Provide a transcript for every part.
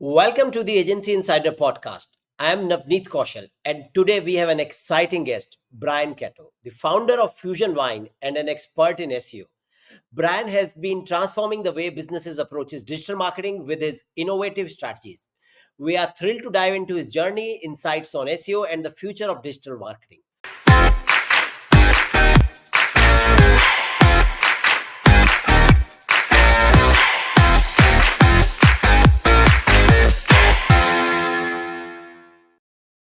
Welcome to the Agency Insider podcast. I am Navneet Kaushal, and today we have an exciting guest, Brian Kato, the founder of Fusion Wine and an expert in SEO. Brian has been transforming the way businesses approaches digital marketing with his innovative strategies. We are thrilled to dive into his journey, insights on SEO, and the future of digital marketing.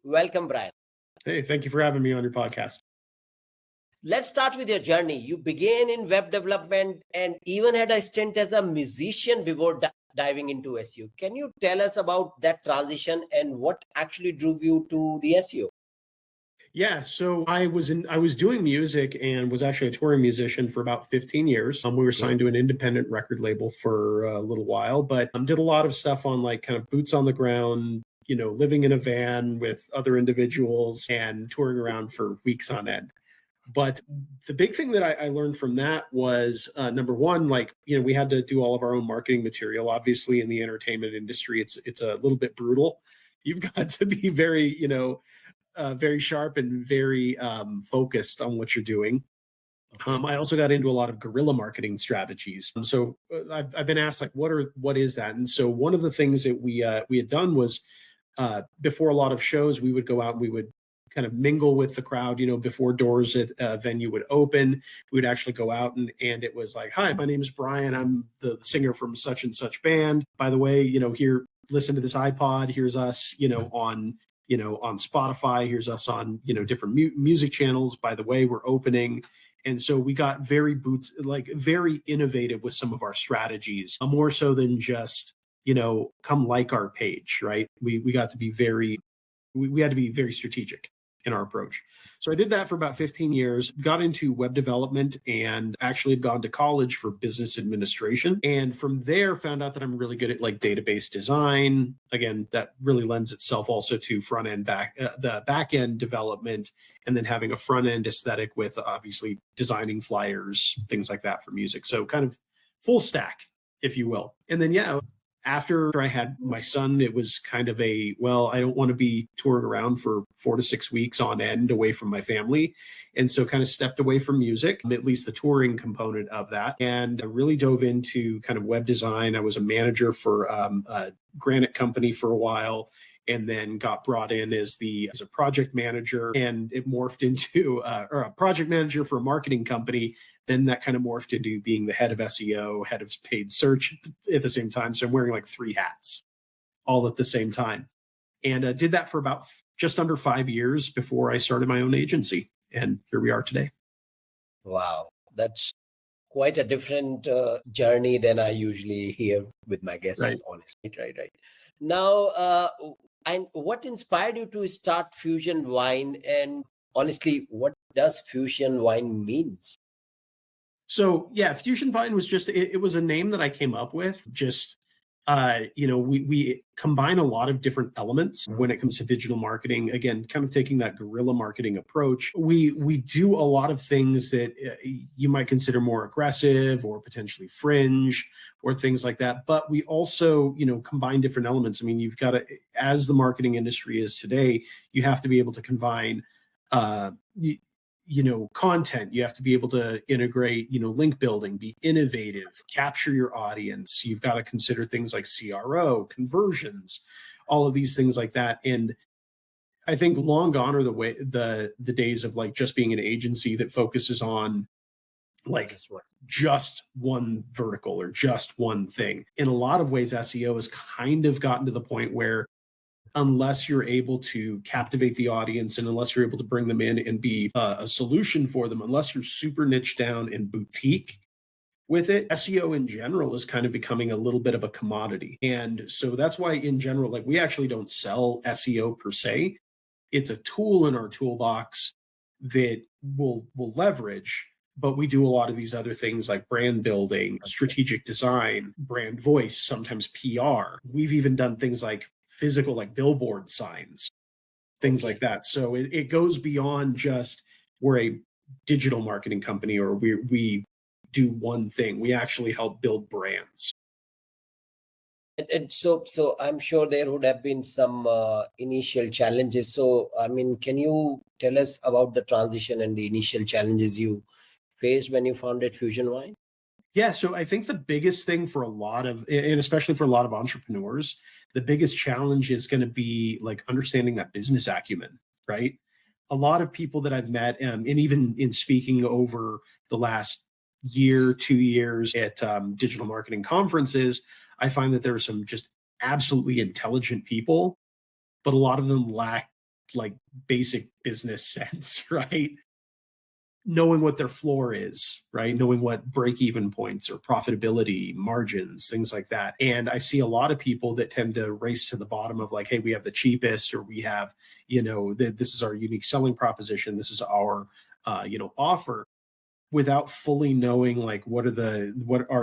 Welcome, Brian. Hey, thank you for having me on your podcast. Let's start with your journey. You began in web development and even had a stint as a musician before diving into SEO. Can you tell us about that transition and what actually drove you to the SEO? Yeah, so I was doing music and was actually a touring musician for about 15 years. We were signed to an independent record label for a little while, but did a lot of stuff on like kind of boots on the ground, living in a van with other individuals and touring around for weeks on end. But the big thing that I learned from that was number one, we had to do all of our own marketing material. Obviously, in the entertainment industry, it's a little bit brutal. You've got to be very, very sharp and very focused on what you're doing. I also got into a lot of guerrilla marketing strategies. So I've been asked what is that? And so one of the things that we had done was before a lot of shows, we would go out and we would kind of mingle with the crowd, before doors at a venue would open. We would actually go out and it was like, hi, my name is Brian. I'm the singer from such and such band. By the way, here, listen to this iPod. Here's us, on Spotify. Here's us on, different music channels. By the way, we're opening. And so we got very very innovative with some of our strategies, more so than just, come like our page, right? We got to be we had to be very strategic in our approach. So I did that for about 15 years, got into web development and actually had gone to college for business administration. And from there found out that I'm really good at like database design. Again, that really lends itself also to the back end development, and then having a front end aesthetic with obviously designing flyers, things like that for music. So kind of full stack, if you will. And then, after I had my son, it was kind of I don't want to be touring around for 4 to 6 weeks on end away from my family. And so kind of stepped away from music, at least the touring component of that, and I really dove into kind of web design. I was a manager for a granite company for a while, and then got brought in as a project manager, and it morphed into or a project manager for a marketing company. Then that kind of morphed into being the head of SEO, head of paid search at the same time. So I'm wearing like 3 hats all at the same time. And did that for about just under 5 years before I started my own agency. And here we are today. Wow, that's quite a different journey than I usually hear with my guests, Right. honestly. Right. Now, and what inspired you to start Fusion Wine? And honestly, what does Fusion Wine means? So Fusion Vine was just, it was a name that I came up with. Just, we combine a lot of different elements when it comes to digital marketing. Again, kind of taking that guerrilla marketing approach. We do a lot of things that you might consider more aggressive or potentially fringe or things like that. But we also, combine different elements. I mean, you've got to, as the marketing industry is today, you have to be able to combine, content. You have to be able to integrate, link building, be innovative, capture your audience. You've got to consider things like CRO, conversions, all of these things like that. And I think long gone are the days of like just being an agency that focuses on like just one vertical or just one thing. In a lot of ways, SEO has kind of gotten to the point where unless you're able to captivate the audience and unless you're able to bring them in and be a solution for them, unless you're super niche down and boutique with it, SEO in general is kind of becoming a little bit of a commodity. And so that's why in general, like we actually don't sell SEO per se. It's a tool in our toolbox that we'll leverage, but we do a lot of these other things like brand building, strategic design, brand voice, sometimes PR. We've even done things like physical, like billboard signs, things like that. So it goes beyond just we're a digital marketing company or we do one thing. We actually help build brands. And so I'm sure there would have been some initial challenges. So, I mean, can you tell us about the transition and the initial challenges you faced when you founded Fusion Wine? Yeah, so I think the biggest thing for a lot of, and especially for a lot of entrepreneurs, the biggest challenge is going to be like understanding that business acumen, right? A lot of people that I've met, and even in speaking over the last year, 2 years at digital marketing conferences, I find that there are some just absolutely intelligent people, but a lot of them lack like basic business sense, right? Knowing what their floor is, right? Knowing what break even points or profitability, margins, things like that. And I see a lot of people that tend to race to the bottom of like, hey, we have the cheapest, or we have, this is our unique selling proposition. This is our, offer, without fully knowing like what are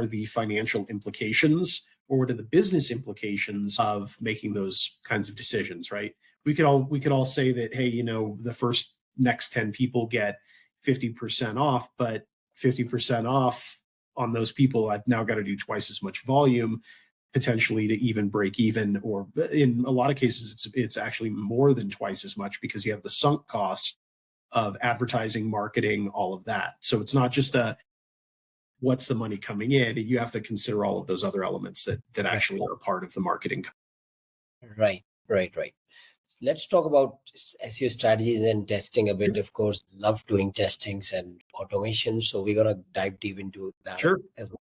the financial implications, or what are the business implications of making those kinds of decisions, right? We could all say that, hey, the first next 10 people get 50% off, but 50% off on those people, I've now got to do twice as much volume potentially to even break even, or in a lot of cases it's actually more than twice as much, because you have the sunk costs of advertising, marketing, all of that. So it's not just a what's the money coming in. You have to consider all of those other elements that Right, actually are a part of the marketing. right, right. Let's talk about SEO strategies and testing a bit. Of course, love doing testings and automation. So we're gonna dive deep into that Sure. as well.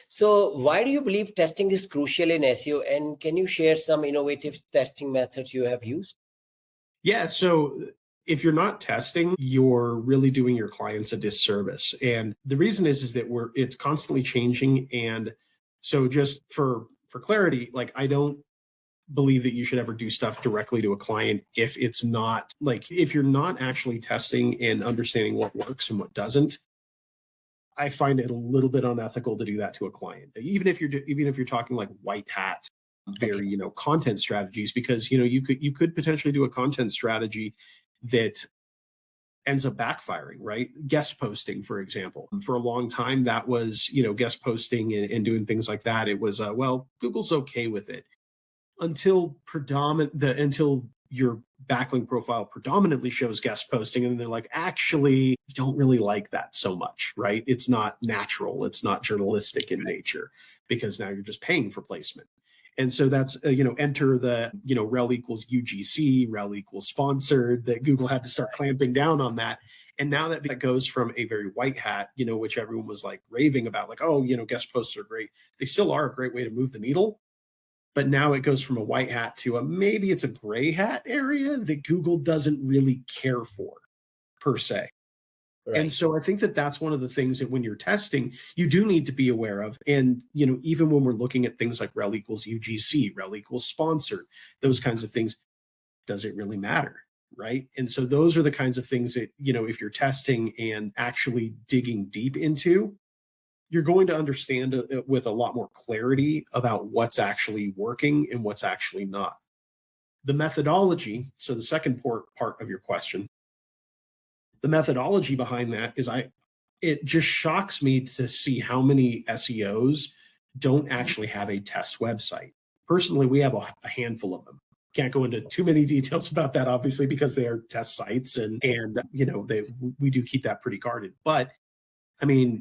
So why do you believe testing is crucial in SEO? And can you share some innovative testing methods you have used? Yeah. So if you're not testing, you're really doing your clients a disservice. And the reason is that it's constantly changing. And so just for clarity, like I don't believe that you should ever do stuff directly to a client if it's not like if you're not actually testing and understanding what works and what doesn't. I find it a little bit unethical to do that to a client, even if you're talking like white hat, Okay. very content strategies, because you could potentially do a content strategy that ends up backfiring, right? Guest posting, for example, for a long time that was guest posting and doing things like that. It was well, Google's okay with it until your backlink profile predominantly shows guest posting, and then they're like, actually, we don't really like that so much, right? It's not natural, it's not journalistic in nature, because now you're just paying for placement. And so that's enter the rel equals UGC, rel equals sponsored, that Google had to start clamping down on that. And now that goes from a very white hat, which everyone was like raving about, like, oh, guest posts are great. They still are a great way to move the needle, but now it goes from a white hat to a maybe it's a gray hat area that Google doesn't really care for per se. And Right. so I think that that's one of the things that when you're testing, you do need to be aware of. And, even when we're looking at things like rel equals UGC, rel equals sponsored, those kinds of things, does it really matter? Right. And so those are the kinds of things that, if you're testing and actually digging deep into, you're going to understand it with a lot more clarity about what's actually working and what's actually not. The methodology, so the second part of your question, the methodology behind that is it just shocks me to see how many SEOs don't actually have a test website. Personally, we have a handful of them. Can't go into too many details about that, obviously, because they are test sites, and we do keep that pretty guarded. But I mean,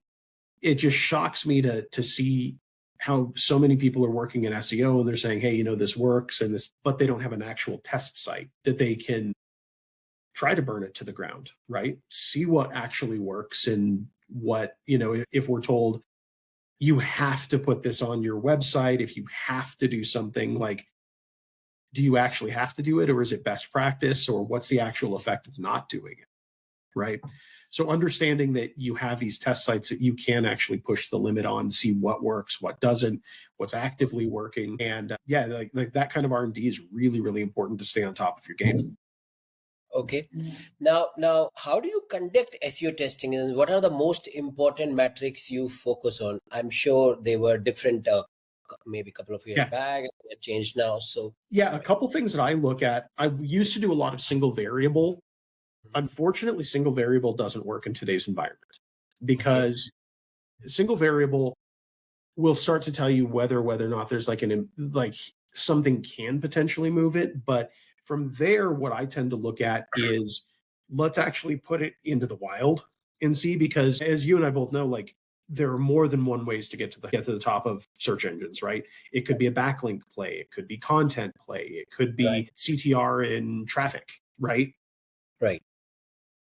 it just shocks me to see how so many people are working in SEO and they're saying, hey, this works and this, but they don't have an actual test site that they can try to burn it to the ground, right? See what actually works, and what, if we're told you have to put this on your website, if you have to do something, like, do you actually have to do it, or is it best practice, or what's the actual effect of not doing it? Right. So understanding that you have these test sites that you can actually push the limit on, see what works, what doesn't, what's actively working. And yeah, like that kind of R&D is really, really important to stay on top of your game. Okay. Now, how do you conduct SEO testing, and what are the most important metrics you focus on? I'm sure they were different, maybe a couple of years Yeah. back. They've changed now. So, Yeah. A couple things that I look at, I used to do a lot of single variable. Unfortunately, single variable doesn't work in today's environment, okay, because single variable, will start to tell you whether or not there's like something can potentially move it. But from there, what I tend to look at is let's actually put it into the wild and see, because as you and I both know, like there are more than one ways to get to the top of search engines, right? It could be a backlink play, it could be content play, it could Right. be CTR in traffic, right? Right.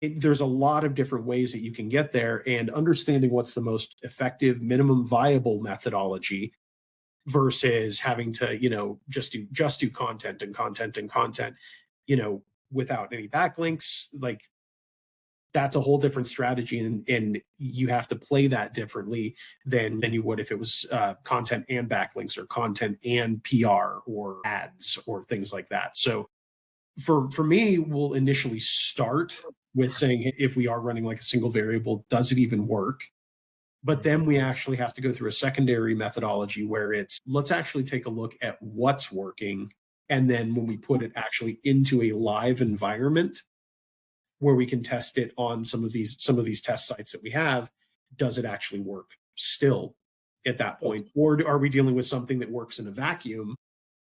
There's a lot of different ways that you can get there, and understanding what's the most effective minimum viable methodology versus having to, just do content and content and content, you know, without any backlinks, like that's a whole different strategy, and you have to play that differently than you would if it was content and backlinks, or content and PR or ads or things like that. So for me, we'll initially start with saying, if we are running like a single variable, does it even work? But then we actually have to go through a secondary methodology where it's, let's actually take a look at what's working. And then when we put it actually into a live environment where we can test it on some of these test sites that we have, does it actually work still at that point? Or are we dealing with something that works in a vacuum,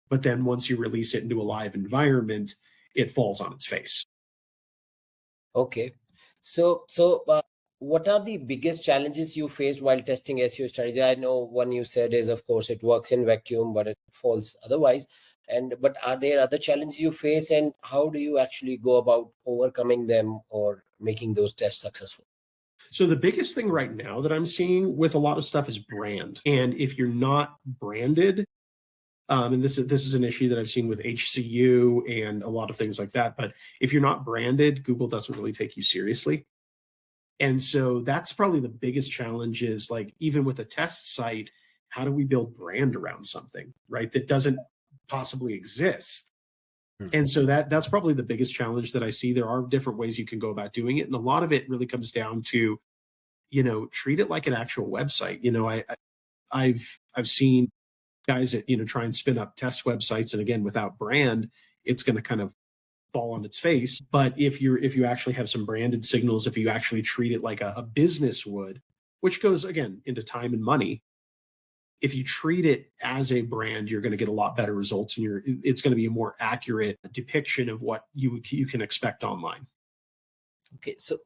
but then once you release it into a live environment, it falls on its face? Okay. What are the biggest challenges you faced while testing SEO strategy? I know one you said is, of course, it works in vacuum, but it falls otherwise. But are there other challenges you face, and how do you actually go about overcoming them or making those tests successful? So the biggest thing right now that I'm seeing with a lot of stuff is brand. And if you're not branded, and this is an issue that I've seen with HCU and a lot of things like that. But if you're not branded, Google doesn't really take you seriously. And so that's probably the biggest challenge, is like, even with a test site, how do we build brand around something, right, that doesn't possibly exist? And so that's probably the biggest challenge that I see. There are different ways you can go about doing it. And a lot of it really comes down to, treat it like an actual website. I've seen guys that, try and spin up test websites, and again, without brand, it's going to kind of fall on its face. But if you actually have some branded signals, if you actually treat it like a business would, which goes again into time and money, if you treat it as a brand, you're going to get a lot better results, and it's going to be a more accurate depiction of what you can expect online. Okay, so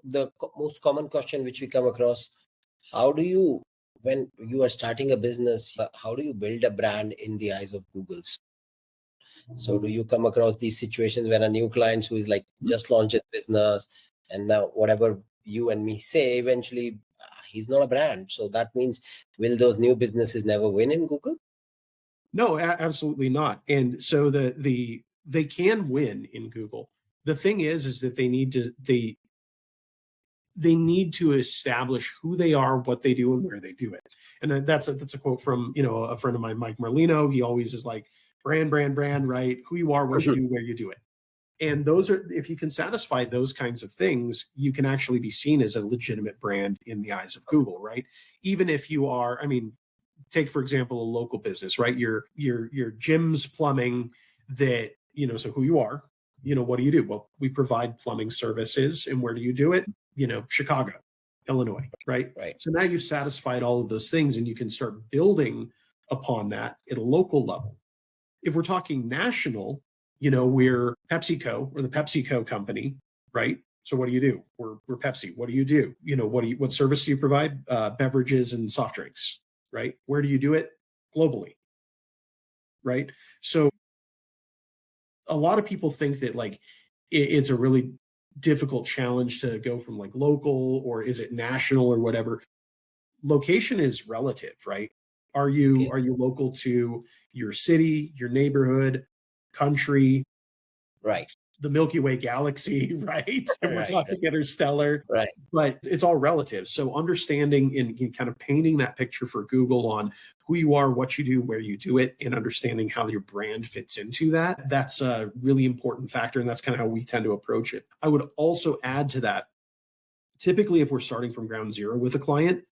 the most common question which we come across, how do you, when you are starting a business, how do you build a brand in the eyes of Google? So do you come across these situations when a new client who is like just launches business, and now whatever you and me say, eventually he's not a brand. So that means, will those new businesses never win in Google? No, absolutely not. And so they can win in Google. The thing is that they need to establish who they are, what they do, and where they do it. And that's a quote from, a friend of mine, Mike Merlino. He always is like, brand, brand, brand, right? Who you are, what you do, where you do it. And those are, if you can satisfy those kinds of things, you can actually be seen as a legitimate brand in the eyes of Google, right? Even if you are, I mean, take for example a local business, right? Your Jim's Plumbing, that, so who you are, what do you do? Well, we provide plumbing services. And where do you do it? Chicago, Illinois, right? Right. So now you've satisfied all of those things, and you can start building upon that at a local level. If we're talking national, we're PepsiCo, or the PepsiCo company, right? So what do you do? We're Pepsi. What do you do? What service do you provide? Beverages and soft drinks, right? Where do you do it? Globally, right? So a lot of people think that like it's a really difficult challenge to go from like local, or is it national, or whatever. Location is relative, right? Are you Okay. are you local to your city, your neighborhood, country, Right. the Milky Way galaxy, right? If we're Right. talking interstellar, Right. but it's all relative. So understanding and kind of painting that picture for Google on who you are, what you do, where you do it, and understanding how your brand fits into that, that's a really important factor. And that's kind of how we tend to approach it. I would also add to that, typically, if we're starting from ground zero with a client,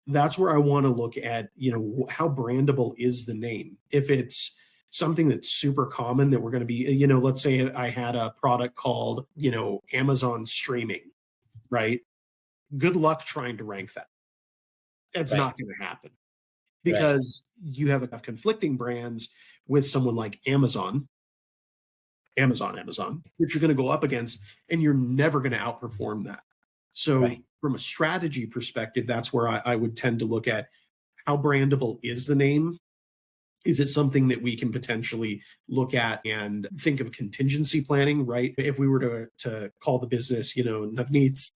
that's where I want to look at, how brandable is the name. If it's something that's super common that we're going to be, let's say I had a product called, Amazon streaming, right? Good luck trying to rank that. It's Right. not going to happen. because you have conflicting brands with someone like Amazon, which you're going to go up against, and you're never going to outperform that. So from a strategy perspective, that's where I would tend to look at how brandable is the name. Is it something that we can potentially look at and think of contingency planning, right? If we were to call the business, Navneet's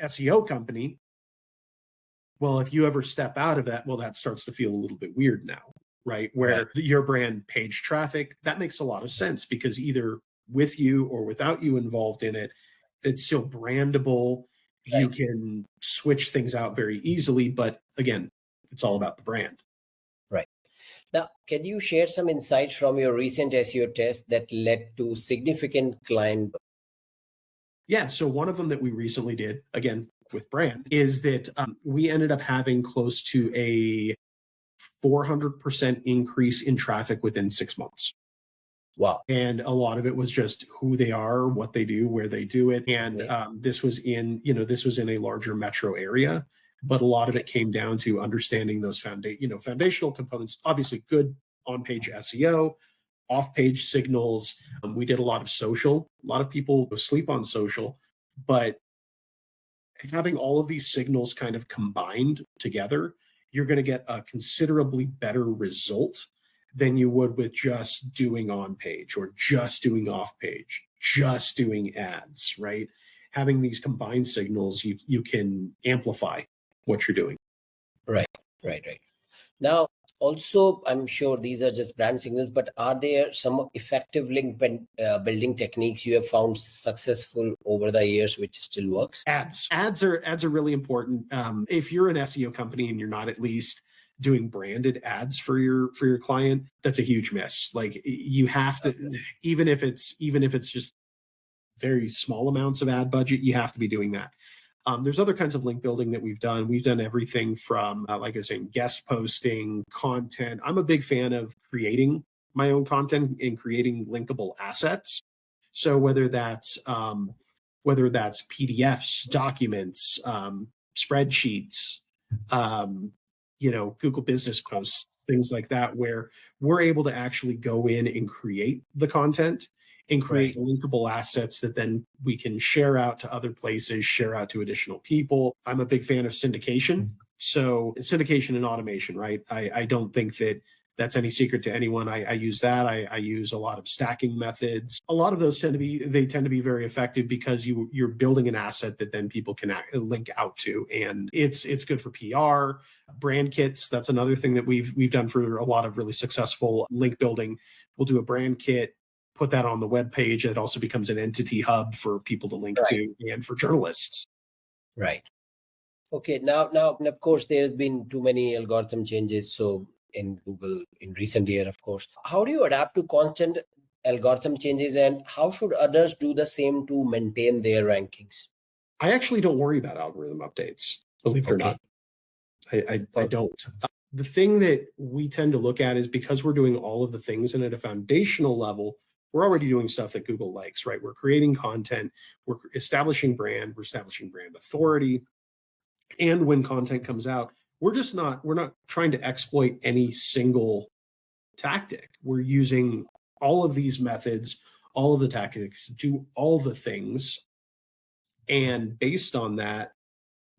SEO company, well, if you ever step out of that, well, that starts to feel a little bit weird now, right? Where your brand page traffic, that makes a lot of sense because either with you or without you involved in it, it's still brandable. You can switch things out very easily, but again, it's all about the brand. Right. Now, can you share some insights from your recent SEO test that led to significant client? Yeah. So one of them that we recently did, again, with brand, is that we ended up having close to a 400% increase in traffic within 6 months. Wow. And a lot of it was just who they are, what they do, where they do it. And this was in a larger metro area, but a lot of it came down to understanding those foundational components. Obviously, good on-page SEO, off-page signals. We did a lot of social. A lot of people sleep on social, but having all of these signals kind of combined together, you're going to get a considerably better result than you would with just doing on page or just doing off page, just doing ads, right? Having these combined signals, you can amplify what you're doing. Right. Now, also, I'm sure these are just brand signals, but are there some effective link building techniques you have found successful over the years, which still works? Ads are really important. If you're an SEO company and you're not at least doing branded ads for your client, that's a huge miss. Like you have to, even if it's just very small amounts of ad budget, you have to be doing that. There's other kinds of link building that we've done. We've done everything from, like I was saying, guest posting, content. I'm a big fan of creating my own content and creating linkable assets. So whether that's PDFs, documents, spreadsheets, Google Business Posts, things like that, where we're able to actually go in and create the content and create linkable assets that then we can share out to other places, share out to additional people. I'm a big fan of syndication. So syndication and automation, right? I don't think that that's any secret to anyone. I use that. I use a lot of stacking methods. A lot of those tend to be very effective because you're building an asset that then people can link out to, and it's good for PR. Brand kits, that's another thing that we've done for a lot of really successful link building. We'll do a brand kit, put that on the web page. It also becomes an entity hub for people to link to and for journalists. Right. Okay. Now, and of course, there's been too many algorithm changes. So in Google in recent year, of course, how do you adapt to constant algorithm changes, and how should others do the same to maintain their rankings? I actually don't worry about algorithm updates, believe it or not. I don't. The thing that we tend to look at is because we're doing all of the things and at a foundational level, we're already doing stuff that Google likes, right? We're creating content, we're establishing brand, we're establishing brand authority. And when content comes out, we're not trying to exploit any single tactic. We're using all of these methods, all of the tactics, do all the things. And based on that,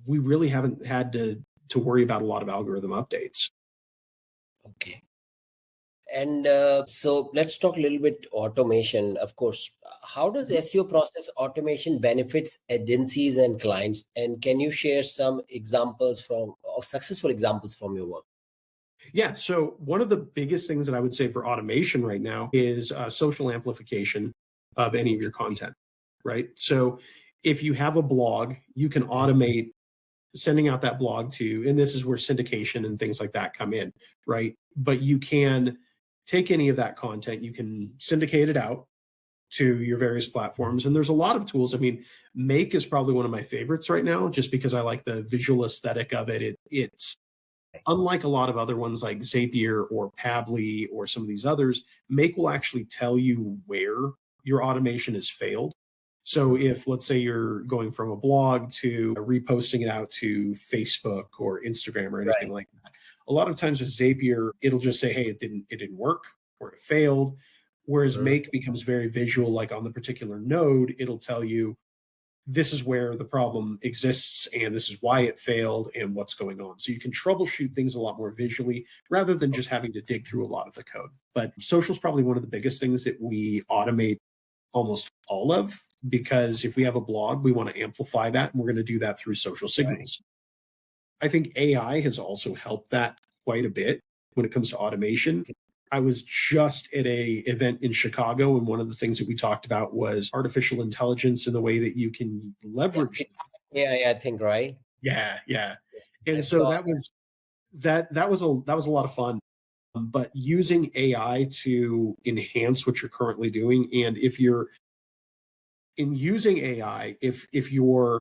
we really haven't had to worry about a lot of algorithm updates. Okay. And so let's talk a little bit automation. Of course, how does SEO process automation benefits agencies and clients? And can you share some examples successful examples from your work? Yeah. So one of the biggest things that I would say for automation right now is social amplification of any of your content, right? So if you have a blog, you can automate sending out that blog to, and this is where syndication and things like that come in, right? But you can take any of that content, you can syndicate it out to your various platforms. And there's a lot of tools. I mean, Make is probably one of my favorites right now, just because I like the visual aesthetic of it. It's unlike a lot of other ones like Zapier or Pabbly or some of these others. Make will actually tell you where your automation has failed. So if, let's say, you're going from a blog to reposting it out to Facebook or Instagram or anything like that, A lot of times with Zapier, it'll just say, hey, it didn't work or it failed. Whereas Mhm. Make becomes very visual, like on the particular node, it'll tell you this is where the problem exists and this is why it failed and what's going on. So you can troubleshoot things a lot more visually rather than just having to dig through a lot of the code. But social is probably one of the biggest things that we automate almost all of, because if we have a blog, we want to amplify that, and we're going to do that through social Right. signals. I think AI has also helped that quite a bit when it comes to automation. I was just at a event in Chicago, and one of the things that we talked about was artificial intelligence and the way that you can Yeah, leverage. yeah, I think, right. Yeah, yeah. I And so saw. that was a lot of fun. But using AI to enhance what you're currently doing, and if you're in using AI, if you're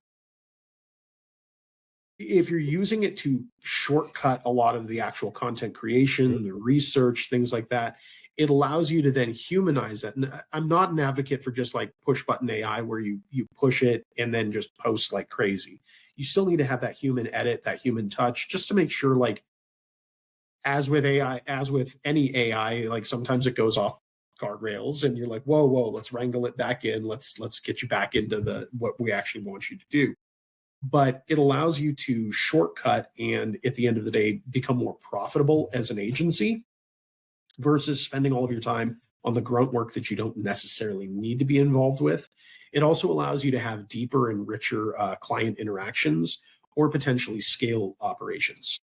using it to shortcut a lot of the actual content Mhm. creation, the research, things like that, it allows you to then humanize it. And I'm not an advocate for just like push button AI where you push it and then just post like crazy. You still need to have that human edit, that human touch, just to make sure, like, as with AI, as with any AI, like sometimes it goes off guardrails and you're like, whoa, let's wrangle it back in. Let's get you back into the what we actually want you to do. But it allows you to shortcut and at the end of the day become more profitable as an agency versus spending all of your time on the grunt work that you don't necessarily need to be involved with. It also allows you to have deeper and richer client interactions or potentially scale operations.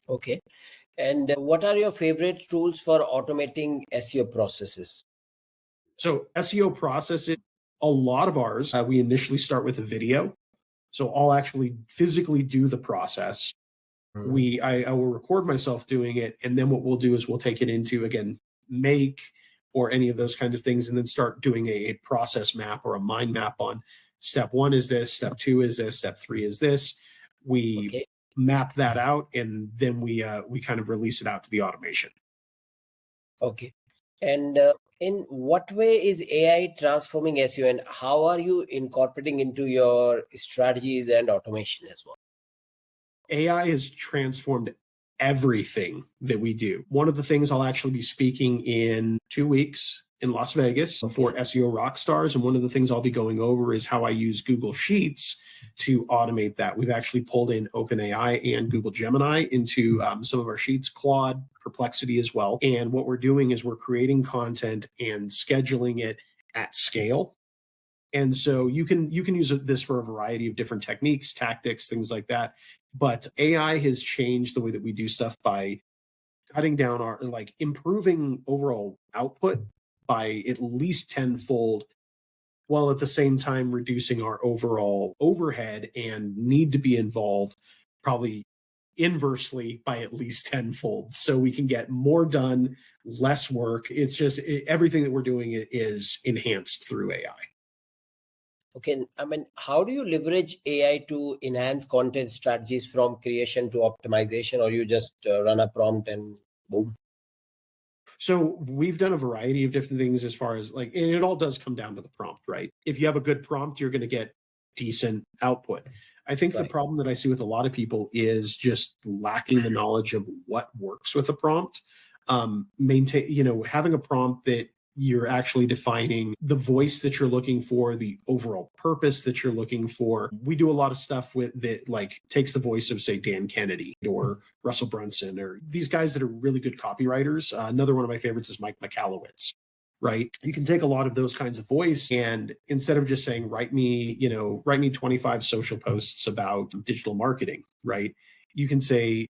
Okay. And what are your favorite tools for automating SEO processes? So SEO processes, a lot of ours, we initially start with a video. So I'll actually physically do the process. Mhm. I will record myself doing it, and then what we'll do is we'll take it into, again, Make or any of those kinds of things, and then start doing a process map or a mind map on step one is this, step two is this, step three is this. We Okay. map that out, and then we kind of release it out to the automation. Okay. And in what way is AI transforming SEO, and how are you incorporating into your strategies and automation as well? AI has transformed everything that we do. One of the things I'll actually be speaking in 2 weeks in Las Vegas Okay. for SEO rock stars. And one of the things I'll be going over is how I use Google Sheets to automate that. We've actually pulled in OpenAI and Google Gemini into some of our sheets, Claude, Perplexity as well. And what we're doing is we're creating content and scheduling it at scale. And so you can use this for a variety of different techniques, tactics, things like that. But AI has changed the way that we do stuff by cutting down our, like, improving overall output by at least tenfold, while at the same time reducing our overall overhead and need to be involved probably inversely by at least tenfold. So we can get more done, less work. It's just everything that we're doing is enhanced through AI. Okay. I mean, how do you leverage AI to enhance content strategies from creation to optimization, or you just run a prompt and boom? So we've done a variety of different things as far as, like, and it all does come down to the prompt, right? If you have a good prompt, you're going to get decent output. I think the Right. problem that I see with a lot of people is just lacking the knowledge of what works with a prompt. Having a prompt that you're actually defining the voice that you're looking for, the overall purpose that you're looking for. We do a lot of stuff with that, like takes the voice of, say, Dan Kennedy or Russell Brunson or these guys that are really good copywriters. Another one of my favorites is Mike McAllowitz. Right. You can take a lot of those kinds of voice, and instead of just saying, write me 25 social posts about digital marketing, right? You can say,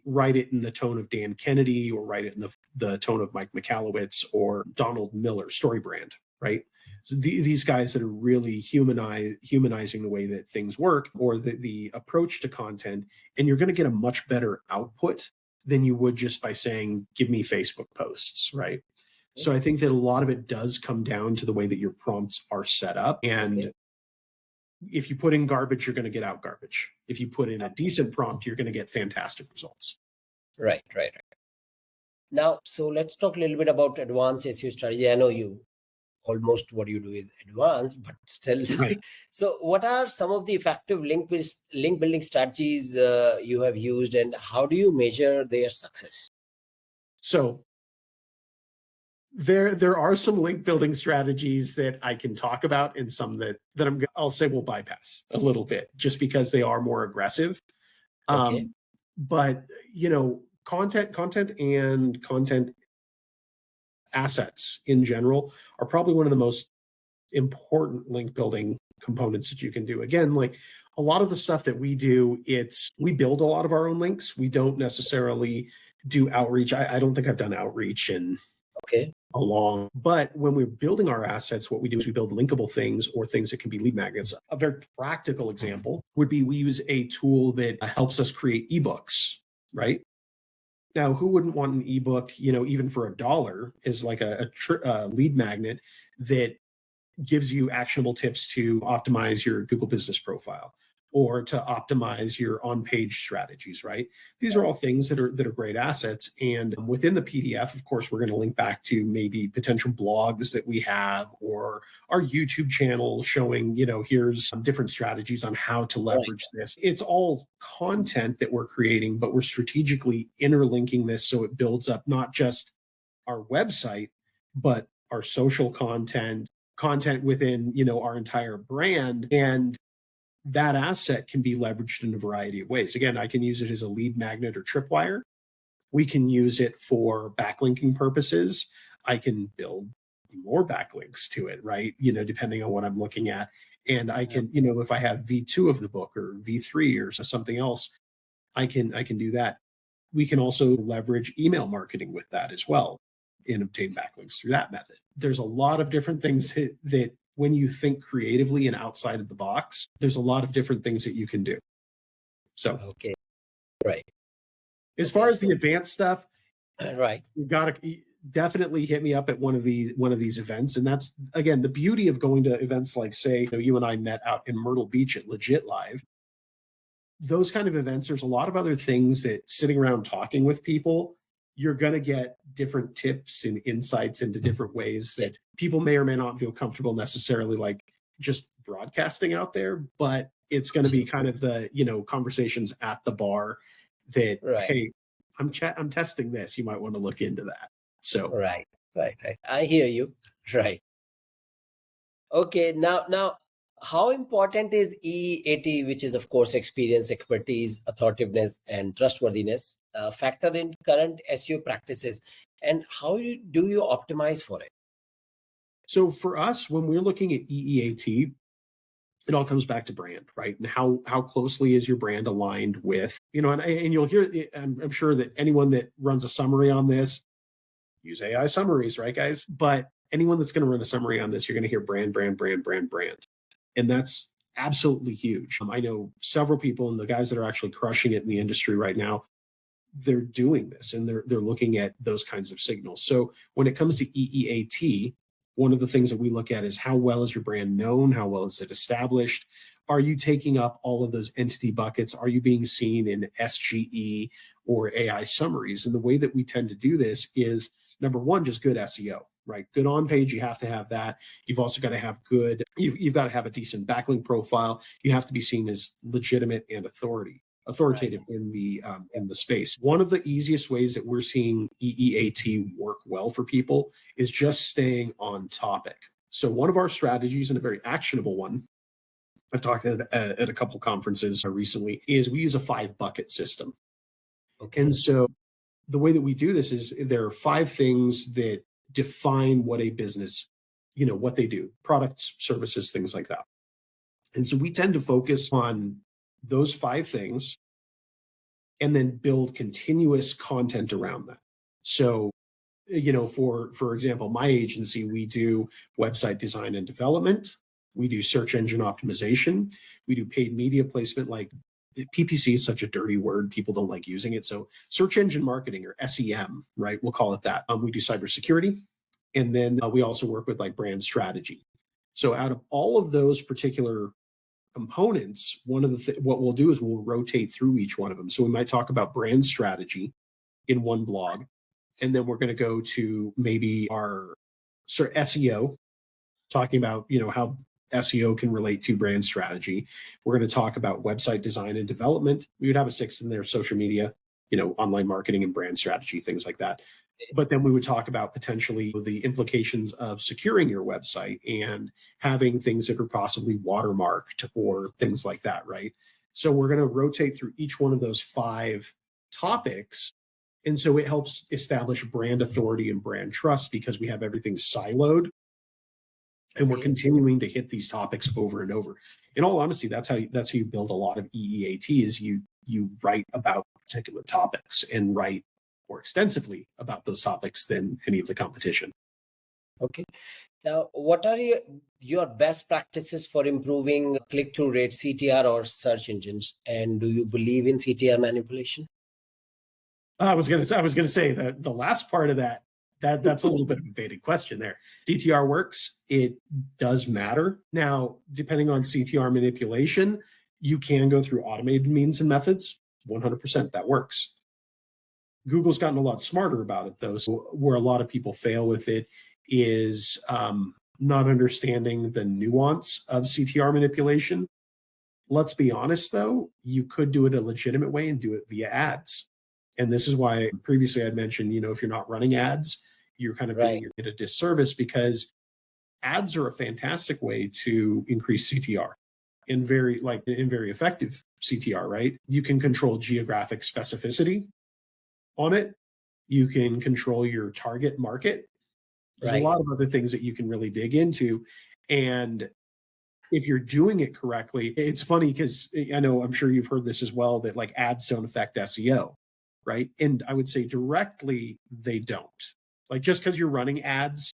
write it in the tone of Dan Kennedy, or write it in the tone of Mike McAllowitz or Donald Miller, StoryBrand, right? So these guys that are really humanizing the way that things work, or the approach to content, and you're going to get a much better output than you would just by saying, give me Facebook posts, right? So I think that a lot of it does come down to the way that your prompts are set up. Okay. And if you put in garbage, you're going to get out garbage. If you put in a decent prompt, you're going to get fantastic results. Right. Now, so let's talk a little bit about advanced SEO strategy. I know you almost what you do is advanced, but still. Right. So what are some of the effective link building strategies you have used, and how do you measure their success? So there are some link building strategies that I can talk about, and some that I'll say we'll bypass a little bit just because they are more aggressive. Okay. But content and content assets in general are probably one of the most important link building components that you can do. Again, like a lot of the stuff that we do, we build a lot of our own links. We don't necessarily do outreach. I don't think I've done outreach in Okay. but when we're building our assets, what we do is we build linkable things or things that can be lead magnets. A very practical example would be we use a tool that helps us create ebooks, right? Now, who wouldn't want an ebook, even for $1 is like a lead magnet that gives you actionable tips to optimize your Google business profile or to optimize your on-page strategies, right? These are all things that are great assets. And within the PDF, of course, we're going to link back to maybe potential blogs that we have or our YouTube channel showing, here's some different strategies on how to leverage this. It's all content that we're creating, but we're strategically interlinking this so it builds up not just our website, but our social content within our entire brand, and that asset can be leveraged in a variety of ways. Again, I can use it as a lead magnet or tripwire. We can use it for backlinking purposes. I can build more backlinks to it, right? Depending on what I'm looking at. And I can, if I have V2 of the book or V3 or something else, I can do that. We can also leverage email marketing with that as well and obtain backlinks through that method. There's a lot of different things that when you think creatively and outside of the box, there's a lot of different things that you can do. So, Okay. Right. as Okay. far as the advanced stuff, Right. you got to definitely hit me up at one of these events. And that's, again, the beauty of going to events like, say, you and I met out in Myrtle Beach at Legit Live. Those kind of events, there's a lot of other things that sitting around talking with people, you're going to get different tips and insights into different ways that people may or may not feel comfortable necessarily like just broadcasting out there, but it's going to be kind of the, conversations at the bar that, hey, I'm testing this. You might want to look into that. So, right. I hear you. Right. Okay. Now, how important is EAT, which is of course experience, expertise, authoritiveness, and trustworthiness, factor in current SEO practices, and how do you optimize for it? so for us, when we're looking at EEAT, it all comes back to brand, right? And how closely is your brand aligned with, and you'll hear, I'm sure that anyone that runs a summary on this, use AI summaries, right, guys? But anyone that's going to run a summary on this, you're going to hear brand, brand, brand, brand, brand. And that's absolutely huge. I know several people, and the guys that are actually crushing it in the industry right now, they're doing this and they're looking at those kinds of signals. So when it comes to EEAT, one of the things that we look at is how well is your brand known? How well is it established? Are you taking up all of those entity buckets? Are you being seen in SGE or AI summaries? And the way that we tend to do this is, number one, just good SEO, right? Good on page, you have to have that. You've also got to have you've got to have a decent backlink profile. You have to be seen as legitimate and authoritative in the space. One of the easiest ways that we're seeing EEAT work well for people is just staying on topic. So one of our strategies, and a very actionable one, I've talked at a couple conferences recently, is we use a 5-bucket system. Okay. And so the way that we do this is there are 5 things that define what a business, what they do, products, services, things like that. And so we tend to focus on those 5 things and then build continuous content around that. So, for example, my agency, we do website design and development. We do search engine optimization. We do paid media placement. Like PPC is such a dirty word. People don't like using it. So search engine marketing, or SEM, right? We'll call it that. We do cybersecurity. And then we also work with like brand strategy. So out of all of those particular components, one of what we'll do is we'll rotate through each one of them. So we might talk about brand strategy in one blog, and then we're going to go to maybe our SEO, talking about, how SEO can relate to brand strategy. We're going to talk about website design and development. We would have a sixth in there, social media, online marketing and brand strategy, things like that. But then we would talk about potentially the implications of securing your website and having things that are possibly watermarked or things like that, right? So we're going to rotate through each one of those 5 topics. And so it helps establish brand authority and brand trust because we have everything siloed and we're continuing to hit these topics over and over. In all honesty, that's how you build a lot of EEAT is you write about particular topics and write more extensively about those topics than any of the competition. Okay. Now, what are your best practices for improving click-through rate, CTR, or search engines? And do you believe in CTR manipulation? I was going to say that the last part of that's a little bit of a baited question there. CTR works. It does matter. Now, depending on CTR manipulation, you can go through automated means and methods. 100% that works. Google's gotten a lot smarter about it, though. So where a lot of people fail with it is not understanding the nuance of CTR manipulation. Let's be honest, though, you could do it a legitimate way and do it via ads. And this is why previously I'd mentioned, if you're not running ads, you're kind of doing it a disservice because ads are a fantastic way to increase CTR in very effective CTR, right? You can control geographic specificity on it. You can control your target market. There's a lot of other things that you can really dig into. And if you're doing it correctly, it's funny because I'm sure you've heard this as well, that like ads don't affect SEO, right? And I would say directly, they don't. Like just because you're running ads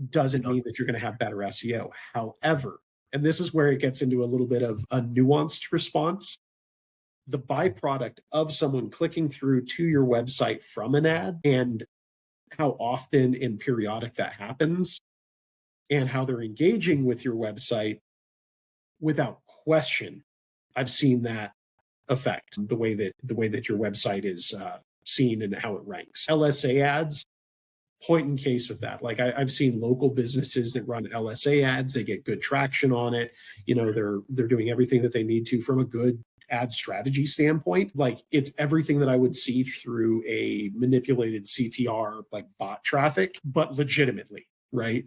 doesn't mean that you're going to have better SEO. However, and this is where it gets into a little bit of a nuanced response, the byproduct of someone clicking through to your website from an ad and how often and periodic that happens and how they're engaging with your website, without question, I've seen that affect the way that your website is seen and how it ranks. LSA ads, point in case with that. Like I've seen local businesses that run LSA ads, they get good traction on it. They're doing everything that they need to from a good ad strategy standpoint. Like it's everything that I would see through a manipulated CTR, like bot traffic, but legitimately, right?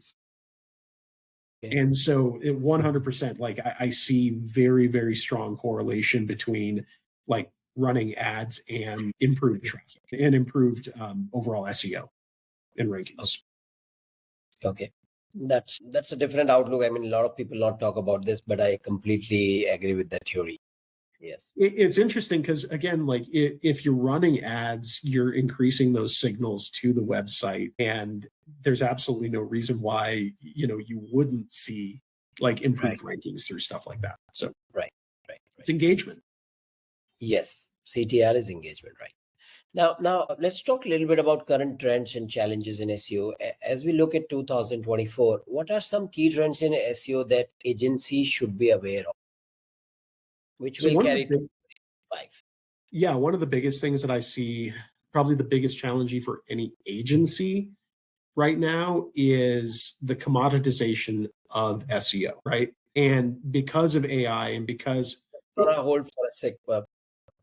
And so 100%, like I see very, very strong correlation between like running ads and improved traffic and improved overall SEO and rankings. Okay. That's a different outlook. I mean, a lot of people not talk about this, but I completely agree with that theory. Yes. It's interesting because again, like if you're running ads, you're increasing those signals to the website, and there's absolutely no reason why you wouldn't see like improved rankings through stuff like that. So right. It's engagement. Yes, CTR is engagement, right? Now let's talk a little bit about current trends and challenges in SEO. As we look at 2024, what are some key trends in SEO that agencies should be aware of, which will carry to 5? Yeah, one of the biggest things that I see, probably the biggest challenge for any agency right now, is the commoditization of SEO, right? And because of AI and because... Hold for a sec,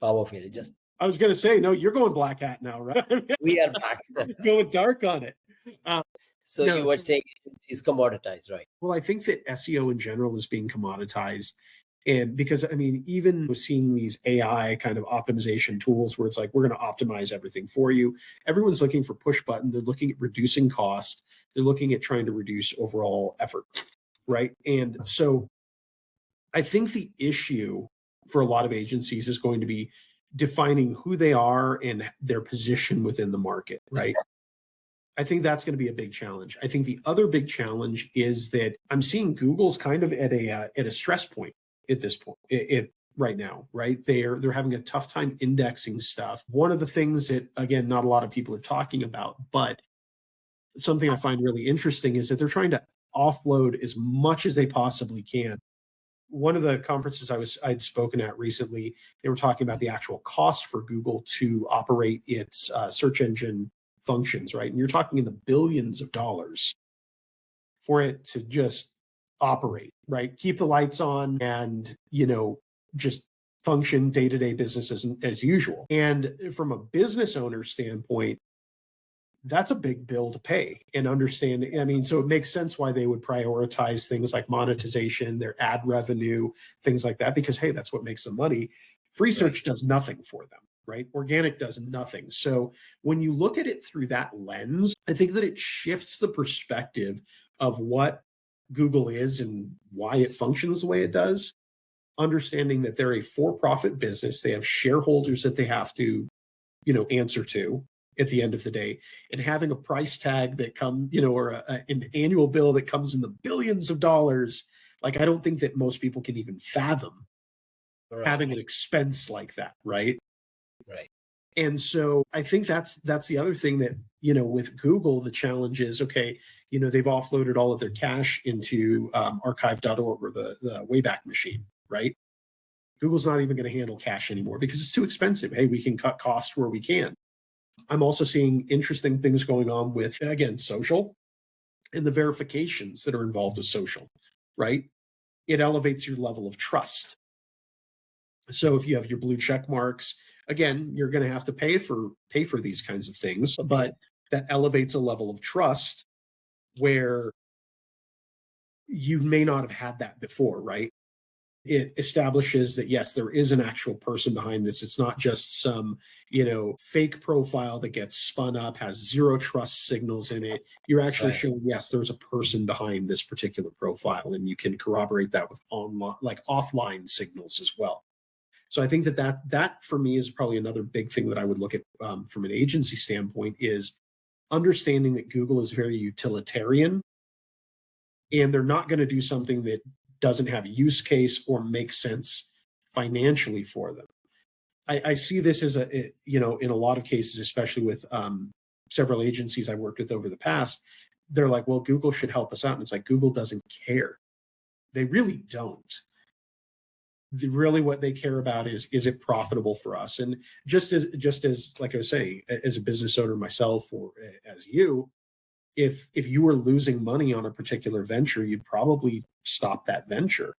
Powerful. Just I was going to say, no, you're going black hat now, right? We are back. Going dark on it. You were saying it's commoditized, right? Well, I think that SEO in general is being commoditized. And because, I mean, even seeing these AI kind of optimization tools where it's like, we're going to optimize everything for you. Everyone's looking for push button. They're looking at reducing cost. They're looking at trying to reduce overall effort, right? And so I think the issue for a lot of agencies is going to be defining who they are and their position within the market, right? I think that's going to be a big challenge. I think the other big challenge is that I'm seeing Google's kind of at a stress point at this point. Right now, right? They're having a tough time indexing stuff. One of the things that, again, not a lot of people are talking about, but something I find really interesting is that they're trying to offload as much as they possibly can. One of the conferences I'd spoken at recently, they were talking about the actual cost for Google to operate its search engine functions, right? And you're talking in the billions of dollars for it to just operate, right? Keep the lights on and, just function day-to-day business as usual. And from a business owner standpoint, that's a big bill to pay and understand. I mean, so it makes sense why they would prioritize things like monetization, their ad revenue, things like that, because hey, that's what makes them money. Free search does nothing for them, right? Organic does nothing. So when you look at it through that lens, I think that it shifts the perspective of what Google is and why it functions the way it does. Understanding that they're a for-profit business, they have shareholders that they have to, answer to at the end of the day, and having a price tag that or an annual bill that comes in the billions of dollars. Like, I don't think that most people can even fathom having an expense like that, right? Right. And so I think that's the other thing that, with Google, the challenge is, okay, they've offloaded all of their cash into archive.org or the Wayback Machine, right? Google's not even going to handle cash anymore because it's too expensive. Hey, we can cut costs where we can. I'm also seeing interesting things going on with, again, social and the verifications that are involved with social, right? It elevates your level of trust. So if you have your blue check marks, again, you're going to have to pay for these kinds of things, but that elevates a level of trust where you may not have had that before, right? It establishes that, yes, there is an actual person behind this. It's not just some, fake profile that gets spun up, has zero trust signals in it. You're actually showing, yes, there's a person behind this particular profile, and you can corroborate that with online, like offline signals as well. So I think that for me is probably another big thing that I would look at from an agency standpoint, is understanding that Google is very utilitarian, and they're not going to do something that doesn't have a use case or make sense financially for them. I see this as in a lot of cases, especially with several agencies I've worked with over the past, they're like, well, Google should help us out. And it's like, Google doesn't care. They really don't. Really what they care about is it profitable for us? And just as like I was saying, as a business owner myself, or as you, if you were losing money on a particular venture, you'd probably stop that venture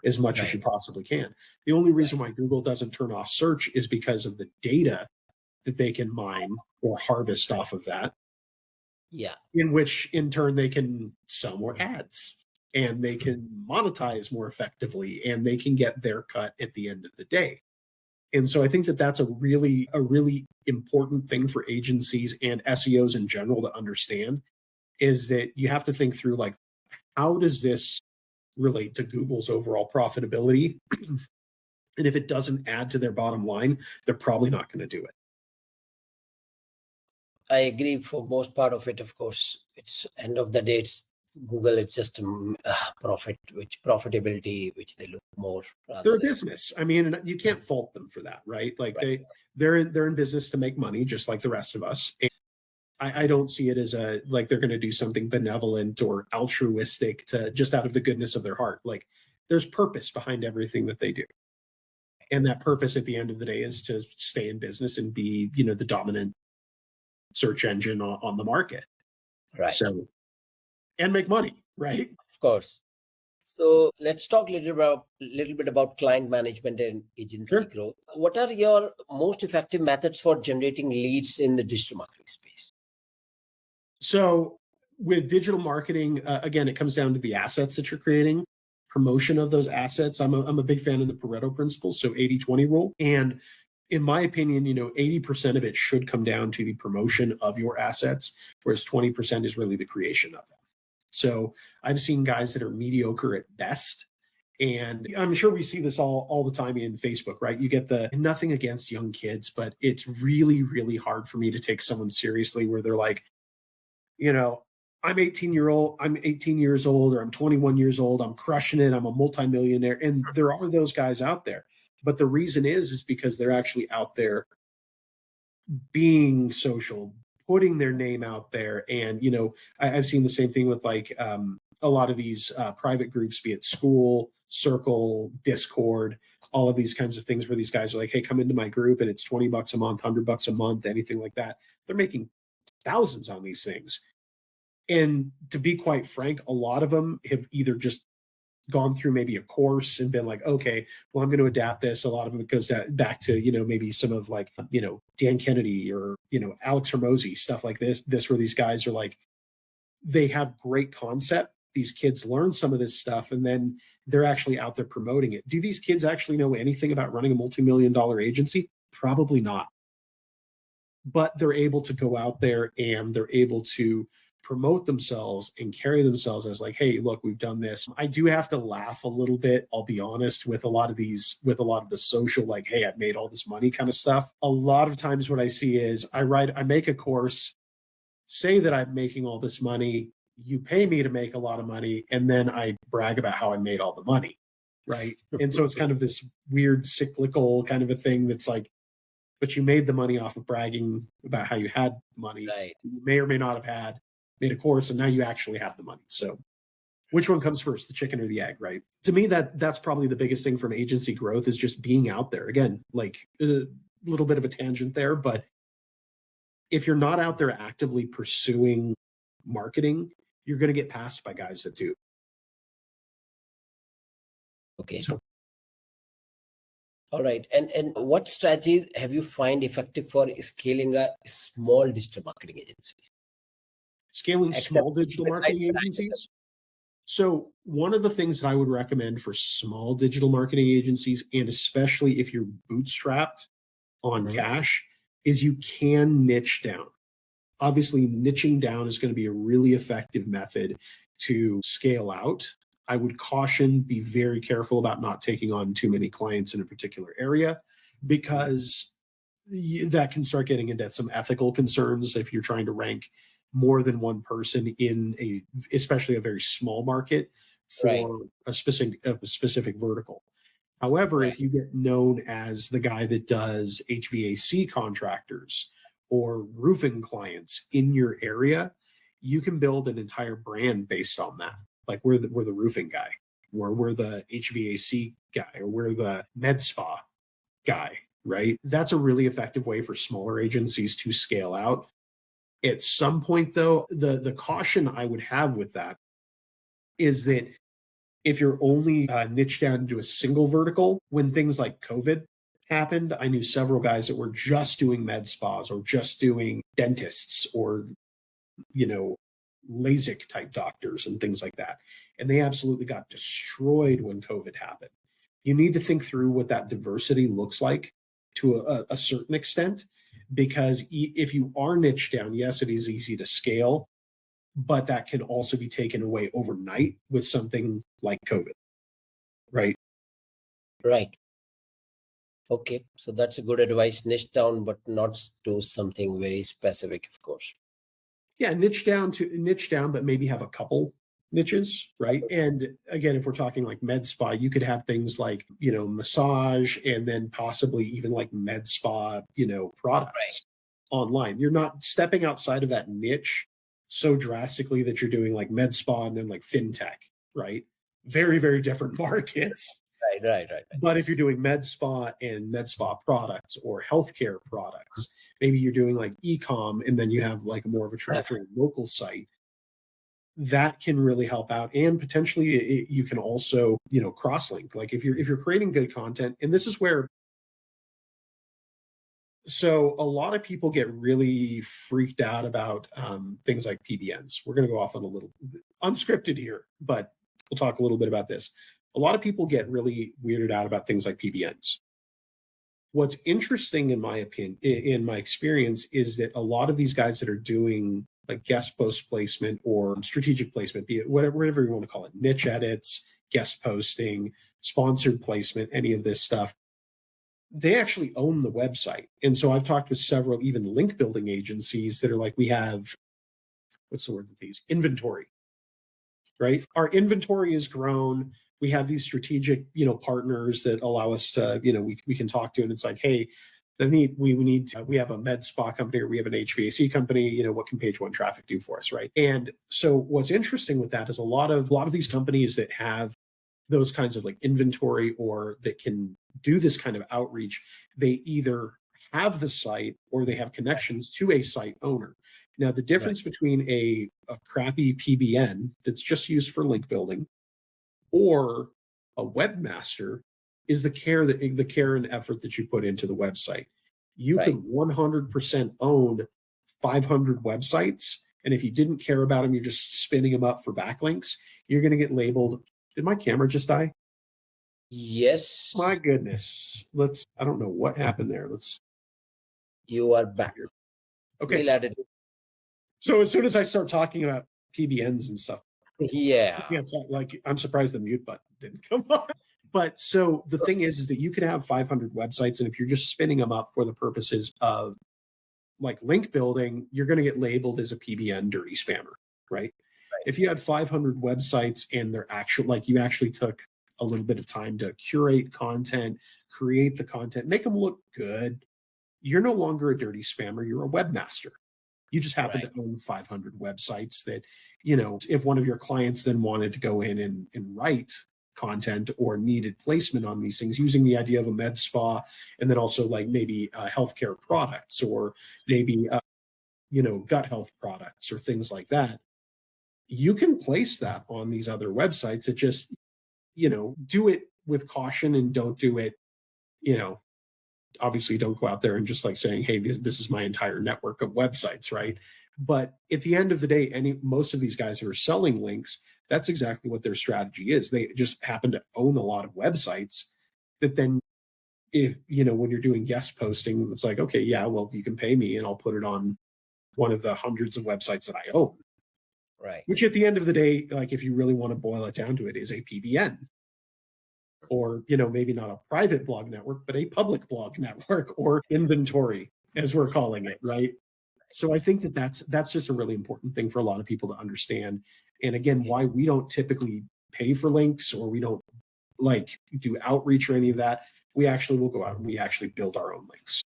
as much as you possibly can. The only reason why Google doesn't turn off search is because of the data that they can mine or harvest off of that. Yeah. In which in turn they can sell more ads and they can monetize more effectively and they can get their cut at the end of the day. And so I think that that's a really important thing for agencies and SEOs in general to understand, is that you have to think through, like, how does this relate to Google's overall profitability? And if it doesn't add to their bottom line, they're probably not going to do it. I agree for most part of it. Of course, it's end of the day, it's Google. It's just profitability, which they look more. They're a business. I mean, you can't fault them for that, right? Like they're in business to make money, just like the rest of us. And I don't see it as like they're going to do something benevolent or altruistic to just out of the goodness of their heart. Like, there's purpose behind everything that they do. And that purpose at the end of the day is to stay in business and be, the dominant search engine on the market. Right. So, and make money, right? Of course. So let's talk a little bit about client management and agency growth. What are your most effective methods for generating leads in the digital marketing space? So with digital marketing, again, it comes down to the assets that you're creating, promotion of those assets. I'm a big fan of the Pareto principle, so 80-20 rule. And in my opinion, 80% of it should come down to the promotion of your assets, whereas 20% is really the creation of them. So I've seen guys that are mediocre at best. And I'm sure we see this all the time in Facebook, right? You get nothing against young kids, but it's really, really hard for me to take someone seriously where they're like, I'm 18 years old, or I'm 21 years old. I'm crushing it. I'm a multimillionaire. And there are those guys out there. But the reason is because they're actually out there being social, putting their name out there. And, I've seen the same thing with like a lot of these private groups, be it School, Circle, Discord, all of these kinds of things where these guys are like, hey, come into my group and it's $20 a month, $100 a month, anything like that. They're making thousands on these things. And to be quite frank, a lot of them have either just gone through maybe a course and been like, okay, well, I'm going to adapt this. A lot of them it goes back to, maybe some of like, Dan Kennedy or, Alex Hermosi, stuff like this, where these guys are like, they have great concept. These kids learn some of this stuff and then they're actually out there promoting it. Do these kids actually know anything about running a multi-million-dollar agency? Probably not. But they're able to go out there and they're able to promote themselves and carry themselves as like, hey, look, we've done this. I do have to laugh a little bit, I'll be honest, with a lot of the social, like, hey, I've made all this money kind of stuff. A lot of times what I see is I make a course, say that I'm making all this money, you pay me to make a lot of money, and then I brag about how I made all the money. Right. And so it's kind of this weird cyclical kind of a thing that's like, but you made the money off of bragging about how you had money. Right. You may or may not have made a course, and now you actually have the money. So which one comes first, the chicken or the egg, right? To me, that's probably the biggest thing from agency growth is just being out there. Again, like a little bit of a tangent there, but if you're not out there actively pursuing marketing, you're going to get passed by guys that do. Okay. So, All right. And what strategies have you find effective for scaling a small digital marketing agency? scaling Except small digital besides marketing that, agencies. So one of the things that I would recommend for small digital marketing agencies, and especially if you're bootstrapped on Mhm. cash, is you can niche down. Obviously, niching down is going to be a really effective method to scale out. I would caution, be very careful about not taking on too many clients in a particular area because that can start getting into some ethical concerns if you're trying to rank more than one person in especially a very small market Right. for a specific vertical. However, Right. if you get known as the guy that does HVAC contractors or roofing clients in your area, you can build an entire brand based on that. Like we're the roofing guy, or we're the HVAC guy, or we're the med spa guy, right? That's a really effective way for smaller agencies to scale out. At some point, though, the caution I would have with that is that if you're only niched down into a single vertical, when things like COVID happened, I knew several guys that were just doing med spas or just doing dentists or, you know, LASIK type doctors and things like that. And they absolutely got destroyed when COVID happened. You need to think through what that diversity looks like to a certain extent, because if you are niched down, yes, it is easy to scale, but that can also be taken away overnight with something like COVID, right? Right. Okay. So that's a good advice. Niche down, but not to something very specific, of course. Yeah, niche down, but maybe have a couple niches, right? And again, if we're talking like med spa, you could have things like, massage and then possibly even like med spa, Right. products online. You're not stepping outside of that niche so drastically that you're doing like med spa and then like fintech, right? Very, very different markets. Right. Right. Right. Right. But if you're doing med spa and med spa products or healthcare products, maybe you're doing like e-com and then you have like more of a traditional local site, that can really help out. And potentially you can also, cross-link. Like if you're creating good content, and this is where, so a lot of people get really freaked out about things like PBNs. We're going to go off on a little unscripted here, but we'll talk a little bit about this. A lot of people get really weirded out about things like PBNs. What's interesting in my opinion, in my experience, is that a lot of these guys that are doing like guest post placement or strategic placement, be it whatever you want to call it, niche edits, guest posting, sponsored placement, any of this stuff, they actually own the website. And so I've talked with several even link building agencies that are like, we have, what's the word that they use? Inventory, right? Our inventory is grown. We have these strategic, partners that allow us to, we can talk to, and it's like, hey, we have a med spa company or we have an HVAC company, what can page one traffic do for us, right? And so what's interesting with that is a lot of these companies that have those kinds of like inventory or that can do this kind of outreach, they either have the site or they have connections to a site owner. Now, the difference between a crappy PBN that's just used for link building or a webmaster is the care and effort that you put into the website. You could 100% own 500 websites, and if you didn't care about them, you're just spinning them up for backlinks, you're going to get labeled. Did my camera just die? Yes. My goodness. I don't know what happened there. You are back. Okay. We'll add it. So as soon as I start talking about PBNs and stuff, Yeah. like I'm surprised the mute button didn't come on. But so the thing is that you can have 500 websites, and if you're just spinning them up for the purposes of like link building, you're going to get labeled as a PBN dirty spammer, right? If you had 500 websites and they're you actually took a little bit of time to curate content, create the content, make them look good, you're no longer a dirty spammer, you're a webmaster. You just happen to own 500 websites that, if one of your clients then wanted to go in and write content or needed placement on these things using the idea of a med spa, and then also like maybe healthcare products or maybe, gut health products or things like that, you can place that on these other websites. It just, do it with caution and don't do it, obviously don't go out there and just like saying, hey, this is my entire network of websites, right? But at the end of the day, most of these guys who are selling links, that's exactly what their strategy is. They just happen to own a lot of websites that then, if, when you're doing guest posting, it's like, okay, yeah, well, you can pay me and I'll put it on one of the hundreds of websites that I own. Right. Which at the end of the day, like if you really want to boil it down to it, is a PBN. Or, maybe not a private blog network, but a public blog network or inventory, as we're calling it, right? So I think that's just a really important thing for a lot of people to understand. And again, why we don't typically pay for links or we don't like do outreach or any of that. We actually will go out and we actually build our own links.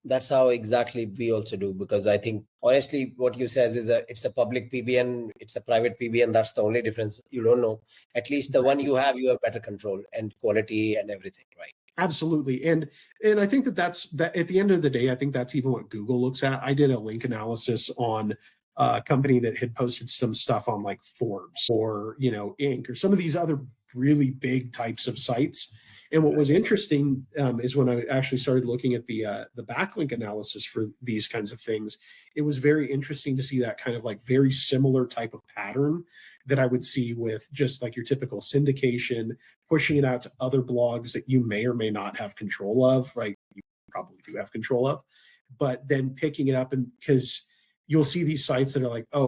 That's how exactly we also do, because I think honestly what you says is it's a public PBN, it's a private PBN. That's the only difference. You don't know. At least the one you have better control and quality and everything, right? Absolutely. And I think that's at the end of the day, I think that's even what Google looks at. I did a link analysis on a company that had posted some stuff on like Forbes or, Inc. or some of these other really big types of sites. And what was interesting is when I actually started looking at the backlink analysis for these kinds of things, it was very interesting to see that kind of like very similar type of pattern that I would see with just like your typical syndication, pushing it out to other blogs that you may or may not have control of, right? You probably do have control of, but then picking it up, and because you'll see these sites that are like, oh,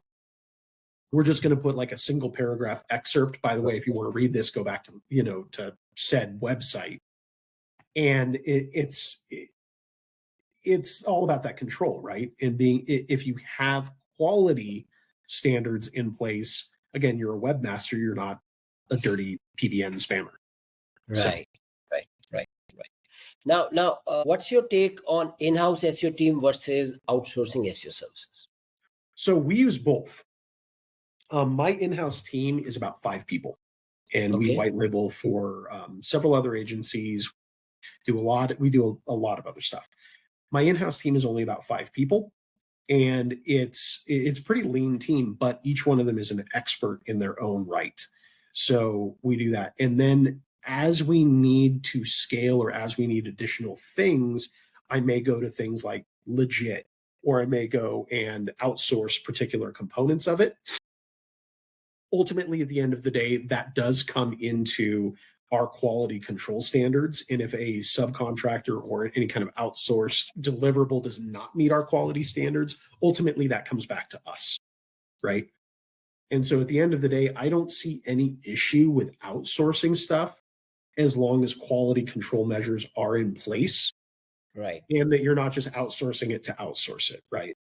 we're just going to put like a single paragraph excerpt. By the way, if you want to read this, go back to, to said website. And it's all about that control, right? And if you have quality standards in place, again, you're a webmaster, you're not a dirty PBN spammer. Right. Now, what's your take on in-house SEO team versus outsourcing SEO services? So we use both. My in-house team is about 5 people, and we white label for several other agencies. We do a lot of other stuff. My in-house team is only about 5 people, and it's pretty lean team, but each one of them is an expert in their own right. So we do that. And then as we need to scale or as we need additional things, I may go to things like Legit, or I may go and outsource particular components of it. Ultimately, at the end of the day, that does come into our quality control standards. And if a subcontractor or any kind of outsourced deliverable does not meet our quality standards, ultimately that comes back to us, right? And so at the end of the day, I don't see any issue with outsourcing stuff as long as quality control measures are in place. Right. And that you're not just outsourcing it to outsource it, right?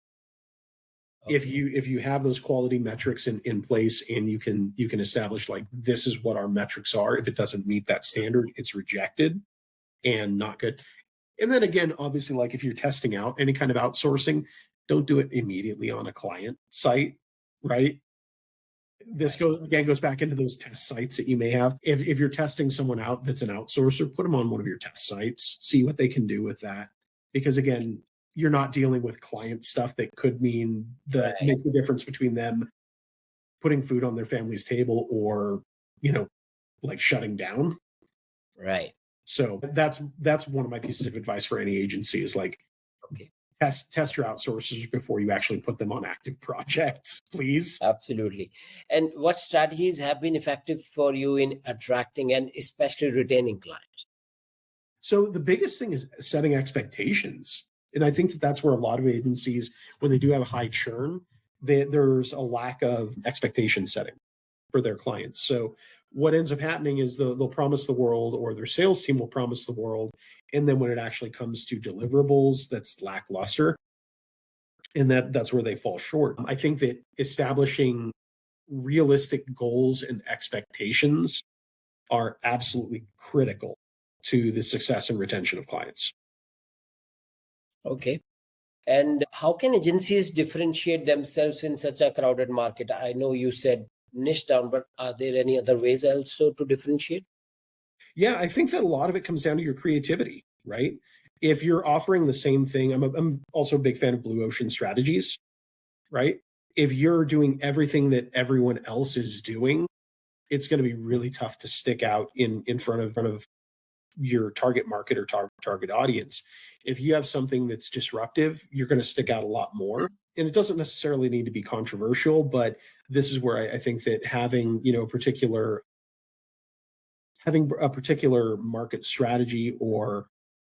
Okay. If you have those quality metrics in place and you can establish like, this is what our metrics are. If it doesn't meet that standard, it's rejected and not good. And then again, obviously, like if you're testing out any kind of outsourcing, don't do it immediately on a client site, right? This goes back into those test sites that you may have. If you're testing someone out that's an outsourcer, put them on one of your test sites, see what they can do with that. because again, you're not dealing with client stuff that could mean Right. make the difference between them putting food on their family's table or, you know, like shutting down. Right. So that's one of my pieces of advice for any agency is like Okay. test your outsourcers before you actually put them on active projects, please. Absolutely. And what strategies have been effective for you in attracting and especially retaining clients? So the biggest thing is setting expectations. And I think that that's where a lot of agencies, when they do have a high churn, there's a lack of expectation setting for their clients. So what ends up happening is they'll promise the world, or their sales team will promise the world, and then when it actually comes to deliverables, that's lackluster, and that's where they fall short. I think that establishing realistic goals and expectations are absolutely critical to the success and retention of clients. Okay. And how can agencies differentiate themselves in such a crowded market? I know you said niche down, but are there any other ways also to differentiate? Yeah, I think that a lot of it comes down to your creativity, right? If you're offering the same thing, I'm also a big fan of blue ocean strategies, right? If you're doing everything that everyone else is doing, it's going to be really tough to stick out in front of your target market or target audience. If you have something that's disruptive, you're going to stick out a lot more. And it doesn't necessarily need to be controversial, but this is where I think that having a particular market strategy or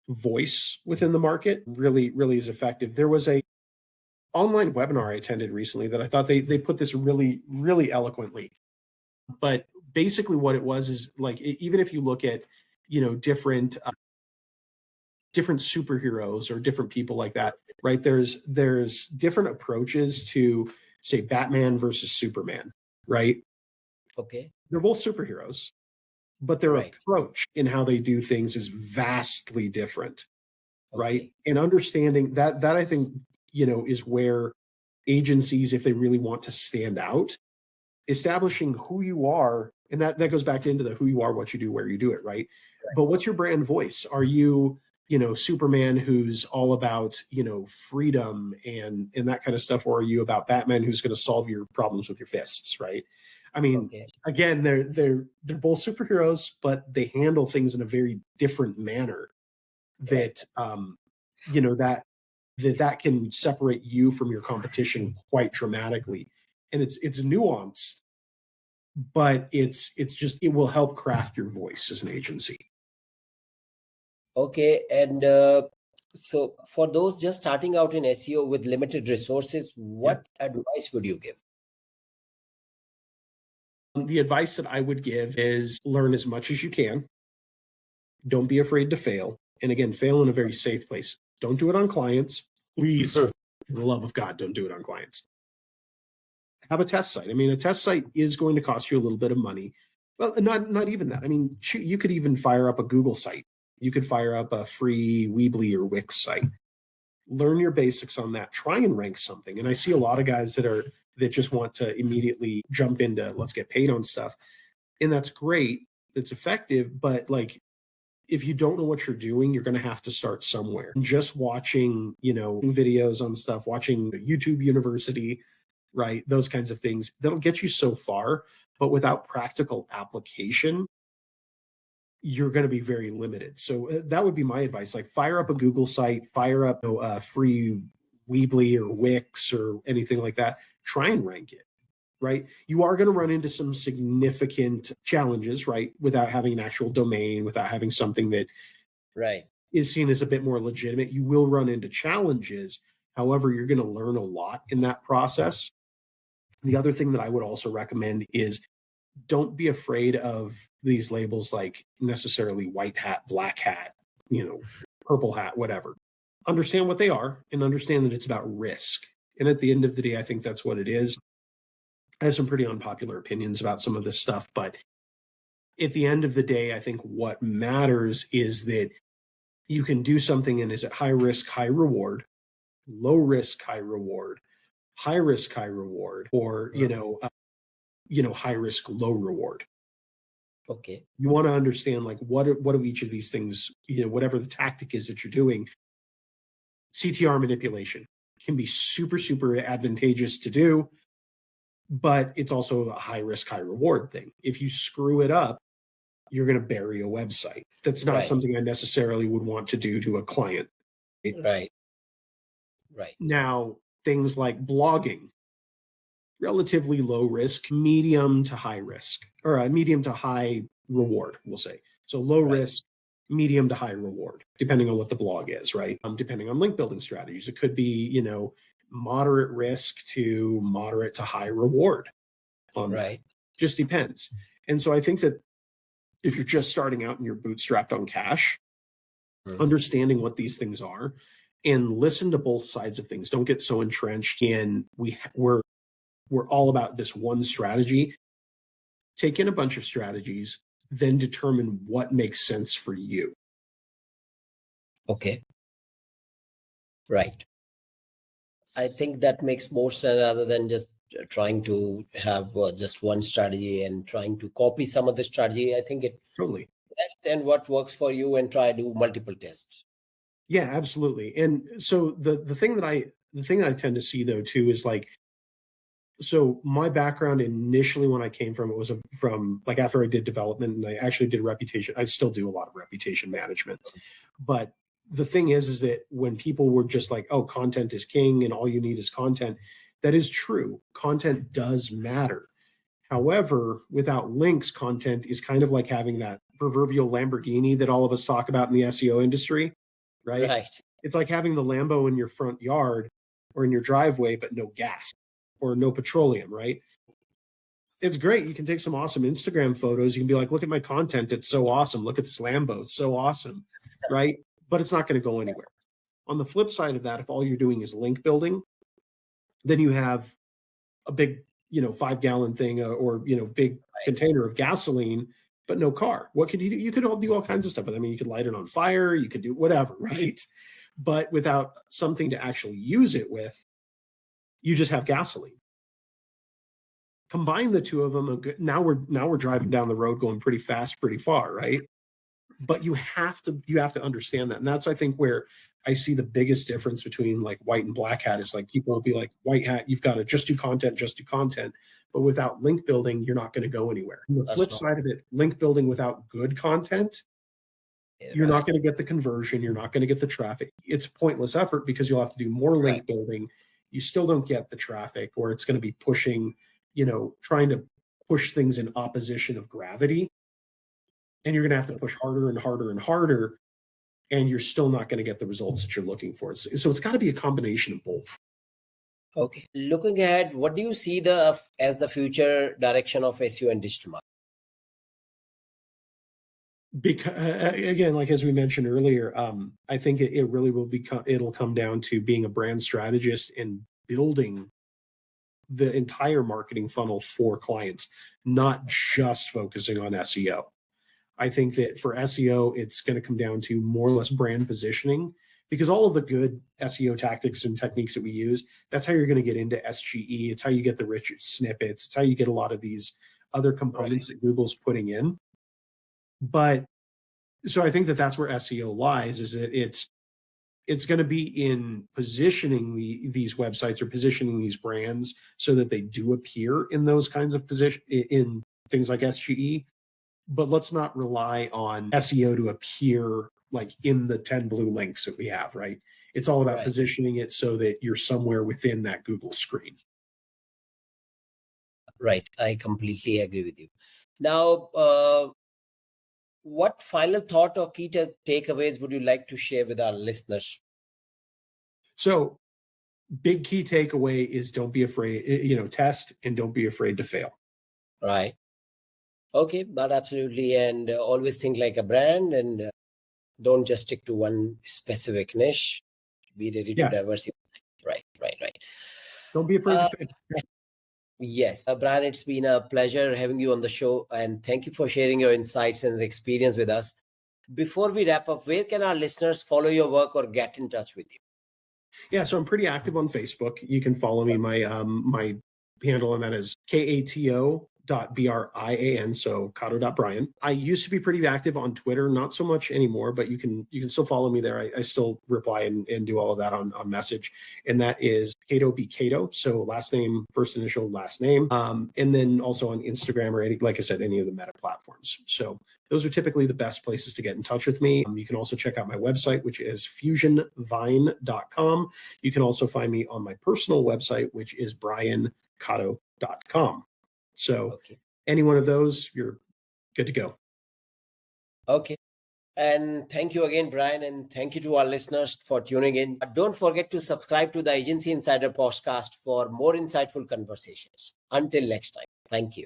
voice within the market really is effective. There was a online webinar I attended recently that I thought they put this really eloquently. But basically what it was is like even if you look at different superheroes or different people like that, right? There's different approaches to say Batman versus Superman, right? Okay. They're both superheroes, but their Right. approach in how they do things is vastly different, right? Okay. And understanding that I think, is where agencies, if they really want to stand out, establishing who you are, and that goes back into the who you are, what you do, where you do it, right? But what's your brand voice? Are you, Superman who's all about, freedom and that kind of stuff, or are you about Batman who's going to solve your problems with your fists, right? I mean, Okay. again, they're both superheroes, but they handle things in a very different manner Right. that you know that can separate you from your competition quite dramatically. And it's nuanced, but it's just it will help craft your voice as an agency. Okay. And so for those just starting out in SEO with limited resources, Yeah. what advice would you give? The advice that I would give is learn as much as you can. Don't be afraid to fail. And again, fail in a very safe place. Don't do it on clients. Please, for the love of God, don't do it on clients. Have a test site. I mean, a test site is going to cost you a little bit of money. Well, not even that. I mean, shoot, you could even fire up a Google site. You could fire up a free Weebly or Wix site. Learn your basics on that. Try and rank something. And I see a lot of guys that just want to immediately jump into let's get paid on stuff. And that's great. That's effective, but like if you don't know what you're doing, you're going to have to start somewhere. Just watching, videos on stuff, watching YouTube University, right? Those kinds of things that'll get you so far, but without practical application, you're going to be very limited. So that would be my advice. Like fire up a Google site, fire up a free Weebly or Wix or anything like that. Try and rank it, right? You are going to run into some significant challenges, right? Without having an actual domain, without having something that Right. is seen as a bit more legitimate. You will run into challenges. However, you're going to learn a lot in that process. The other thing that I would also recommend is don't be afraid of these labels like necessarily white hat, black hat, purple hat, whatever. Understand what they are and understand that it's about risk. And at the end of the day, I think that's what it is. I have some pretty unpopular opinions about some of this stuff, but at the end of the day, I think what matters is that you can do something and is it high risk, high reward, low risk, high reward, high risk, high reward, or high risk, low reward. Okay. You want to understand like what do each of these things, whatever the tactic is that you're doing, CTR manipulation can be super, super advantageous to do, but it's also a high risk, high reward thing. If you screw it up, you're going to bury a website. That's not something I necessarily would want to do to a client. Right. Now, things like blogging, relatively low risk, medium to high risk, or medium to high reward, we'll say. So low risk, medium to high reward, depending on what the blog is, right? Depending on link building strategies. It could be, moderate risk to moderate to high reward on that. Just depends. And so I think that if you're just starting out and you're bootstrapped on cash, understanding what these things are and listen to both sides of things. Don't get so entrenched in we're all about this one strategy. Take in a bunch of strategies, then determine what makes sense for you. Okay. Right. I think that makes more sense rather than just trying to have just one strategy and trying to copy some of the strategy. I think it totally best and what works for you and try to do multiple tests. Yeah, absolutely. And so the thing that I tend to see though too is like, so my background initially when I came from it was from like after I did development and I actually did reputation. I still do a lot of reputation management, but the thing is that when people were just like, oh, content is king and all you need is content, that is true. Content does matter. However, without links, content is kind of like having that proverbial Lamborghini that all of us talk about in the SEO industry, right? It's like having the Lambo in your front yard or in your driveway, but no gas or no petroleum, right? It's great. You can take some awesome Instagram photos. You can be like, look at my content. It's so awesome. Look at this Lambo. It's so awesome, right? But it's not going to go anywhere. On the flip side of that, if all you're doing is link building, then you have a big, 5-gallon thing or, big container of gasoline, but no car. What could you do? You could do all kinds of stuff with it. I mean, you could light it on fire. You could do whatever, right? But without something to actually use it with, you just have gasoline. Combine the two of them. Now we're driving down the road going pretty fast, pretty far, right? But you have to understand that. And that's, I think, where I see the biggest difference between like white and black hat is like people will be like, white hat, you've got to just do content. But without link building, you're not going to go anywhere. On the flip side of it, link building without good content, you're not going to get the conversion. You're not going to get the traffic. It's pointless effort because you'll have to do more link building. You still don't get the traffic, or it's going to be pushing, trying to push things in opposition of gravity. And you're going to have to push harder and harder and harder, and you're still not going to get the results that you're looking for. So it's got to be a combination of both. Okay. Looking ahead, what do you see as the future direction of SEO and digital marketing? Because again, like as we mentioned earlier, I think it really will it'll come down to being a brand strategist and building the entire marketing funnel for clients, not just focusing on SEO. I think that for SEO, it's going to come down to more or less brand positioning, because all of the good SEO tactics and techniques that we use, that's how you're going to get into SGE. It's how you get the rich snippets. It's how you get a lot of these other components that Google's putting in. But so I think that that's where SEO lies, is that it's going to be in positioning these websites or positioning these brands so that they do appear in those kinds of position in things like SGE. But let's not rely on SEO to appear like in the 10 blue links that we have, right? It's all about positioning it so that you're somewhere within that Google screen. Right. I completely agree with you. Now, what final thought or key takeaways would you like to share with our listeners? So, big key takeaway is don't be afraid, test and don't be afraid to fail. Right. Okay, that absolutely. And always think like a brand and don't just stick to one specific niche. Be ready to diversify. Right. Don't be afraid to fail. Yes, Brian, it's been a pleasure having you on the show, and thank you for sharing your insights and experience with us. Before we wrap up, where can our listeners follow your work or get in touch with you? Yeah, so I'm pretty active on Facebook. You can follow me. My handle on that is Kato Kato.Brian, so Kato.Brian. I used to be pretty active on Twitter, not so much anymore, but you can still follow me there. I still reply and do all of that on message. And that is Kato B Kato. So last name, first initial, last name. And then also on Instagram or like I said, any of the meta platforms. So those are typically the best places to get in touch with me. You can also check out my website, which is fusionvine.com. You can also find me on my personal website, which is briankato.com. So any one of those, you're good to go. Okay. And thank you again, Brian, and thank you to our listeners for tuning in. Don't forget to subscribe to the Agency Insider podcast for more insightful conversations. Until next time, thank you.